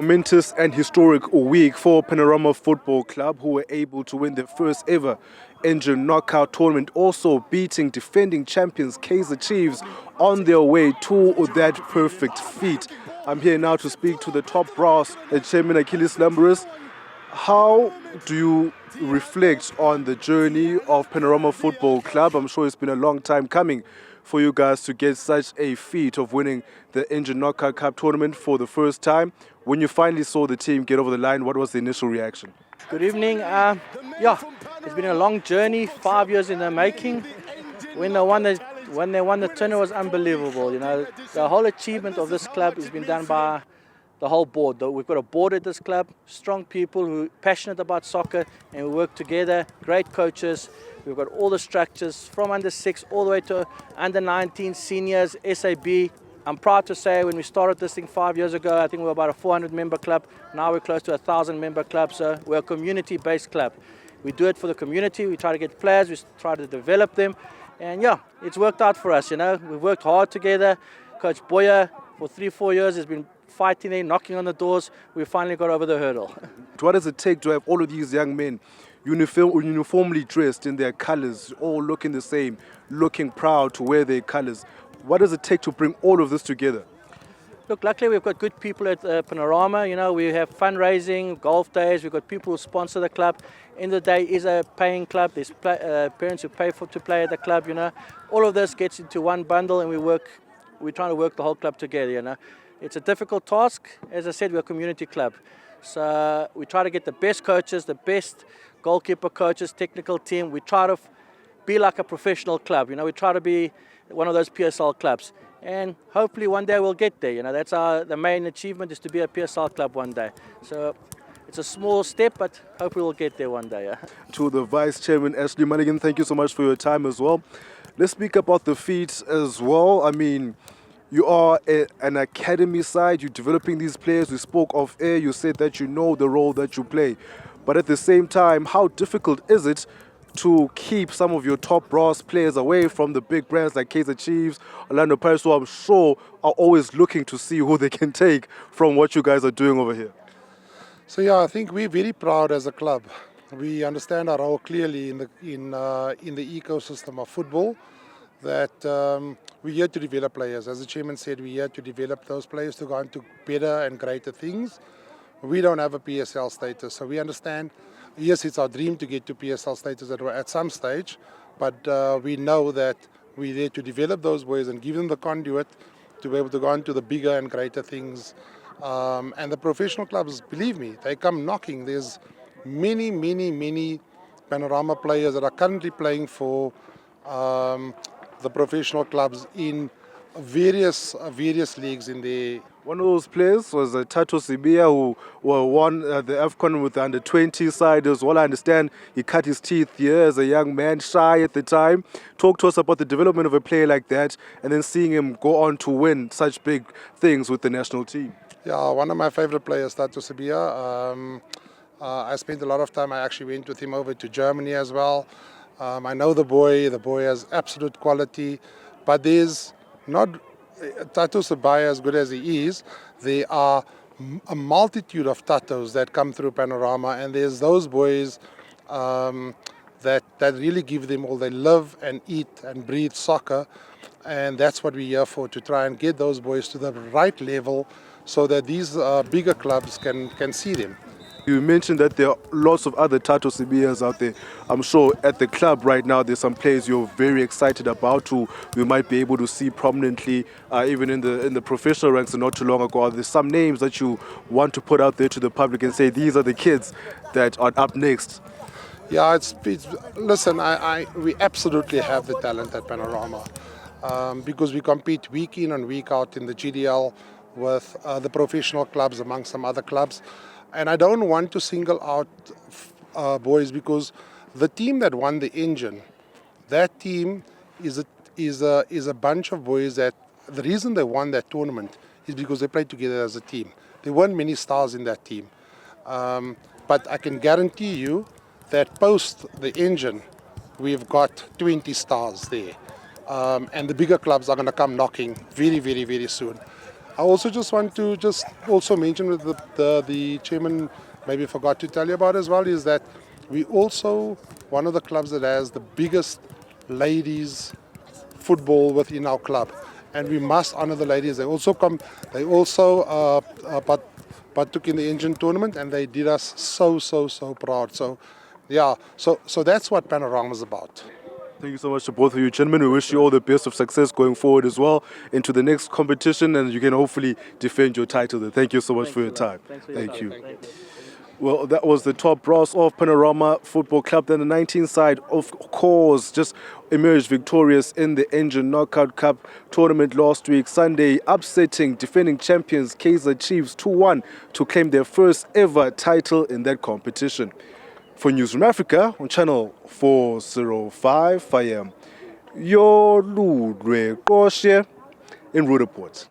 Momentous and historic week for Panorama Football Club, who were able to win their first ever Engen Knockout Tournament, also beating defending champions Kaizer Chiefs on their way to that perfect feat. I'm here now to speak to the top brass, Chairman Achilles Lambrus. How do you reflect on the journey of Panorama Football Club? I'm sure it's been a long time coming for you guys to get such a feat of winning the Engen Knockout Cup tournament for the first time. When you finally saw the team get over the line, what was the initial reaction? Good evening. It's been a long journey, 5 years in the making. When they won the tournament was unbelievable. You know, the whole achievement of this club has been done by the whole board. We've got a board at this club, strong people who are passionate about soccer, and we work together, great coaches. We've got all the structures from under 6 all the way to under 19, seniors, SAB. I'm proud to say when we started this thing 5 years ago, I think we were about a 400 member club. Now we're close to a 1,000 member club, so we're a community-based club. We do it for the community. We try to get players, we try to develop them. And yeah, it's worked out for us, you know. We've worked hard together. Coach Boyer, for 3-4 years, has been fighting there, knocking on the doors. We finally got over the hurdle. What does it take to have all of these young men uniformly dressed in their colors, all looking the same, looking proud to wear their colors? What does it take to bring all of this together? Look, luckily we've got good people at Panorama. You know, we have fundraising, golf days. We've got people who sponsor the club. End of the day is a paying club. There's parents who pay to play at the club. You know, all of this gets into one bundle, and we're trying to work the whole club together. You know, it's a difficult task. As I said, we're a community club, so we try to get the best coaches, the best goalkeeper coaches, technical team. We try to be like a professional club. You know, we try to be one of those PSL clubs, and hopefully one day we'll get there. You know, that's the main achievement, is to be a PSL club one day. So it's a small step, but hopefully we'll get there one day. Yeah. To the Vice Chairman, Ashley Mulligan, thank you so much for your time as well. Let's speak about the feat as well. I mean, you are an academy side, you're developing these players. We spoke off air, you said that you know the role that you play. But at the same time, how difficult is it to keep some of your top brass players away from the big brands like Kaizer Chiefs, Orlando Pirates, who I'm sure are always looking to see who they can take from what you guys are doing over here? So yeah, I think we're very proud as a club. We understand our role clearly in the ecosystem of football, that we're here to develop players. As the chairman said, we're here to develop those players to go on to better and greater things. We don't have a PSL status, so we understand. Yes, it's our dream to get to PSL status at some stage, but we know that we're there to develop those boys and give them the conduit to be able to go on to the bigger and greater things. And the professional clubs, believe me, they come knocking. There's many Panorama players that are currently playing for the professional clubs in various leagues in the. One of those players was Tato Sibia, who won the AFCON with the under-20 side as well. I understand he cut his teeth here as a young man, shy at the time. Talk to us about the development of a player like that, and then seeing him go on to win such big things with the national team. Yeah, one of my favorite players, Tato Sibia. I spent a lot of time. I actually went with him over to Germany as well. I know the boy. The boy has absolute quality, but there's not. Tato Sibaya, as good as he is, there are a multitude of Tatos that come through Panorama, and there's those boys that really give them all. They live and eat and breathe soccer, and that's what we're here for, to try and get those boys to the right level so that these bigger clubs can see them. You mentioned that there are lots of other Tato Sibias out there. I'm sure at the club right now there's some players you're very excited about who we might be able to see prominently even in the professional ranks not too long ago. There's some names that you want to put out there to the public and say these are the kids that are up next. Yeah, listen, we absolutely have the talent at Panorama because we compete week in and week out in the GDL with the professional clubs among some other clubs. And I don't want to single out boys, because the team that won the Engen, that team is a bunch of boys that the reason they won that tournament is because they played together as a team. There weren't many stars in that team. But I can guarantee you that post the Engen, we've got 20 stars there. And the bigger clubs are going to come knocking very soon. I also just want to also mention with the chairman maybe forgot to tell you about as well is that we also one of the clubs that has the biggest ladies football within our club, and we must honor the ladies. They also partook in the Engen tournament, and they did us so proud. So yeah, so that's what Panorama is about. Thank you so much to both of you gentlemen. We wish you all the best of success going forward as well into the next competition, and you can hopefully defend your title there. Thank you so much for your time. Thank you. Well, that was the top brass of Panorama Football Club. Then the 19 side, of course, just emerged victorious in the Engen Knockout Cup tournament last week, Sunday, upsetting defending champions Kaizer Chiefs 2-1 to claim their first ever title in that competition. For Newzroom Afrika on channel 405, I am Yolulwe Qoshe in Report.